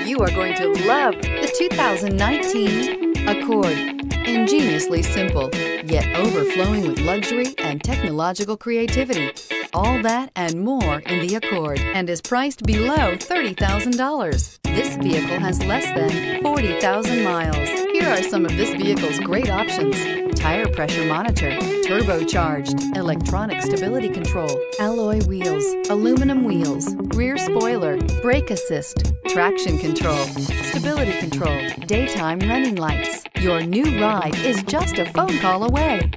You are going to love the 2019 Accord. Ingeniously simple, yet overflowing with luxury and technological creativity. All that and more in the Accord, and is priced below $30,000. This vehicle has less than 40,000 miles. Here are some of this vehicle's great options: tire pressure monitor, turbocharged, electronic stability control, alloy wheels, aluminum wheels, rear spoiler, brake assist, traction control, stability control, daytime running lights. Your new ride is just a phone call away.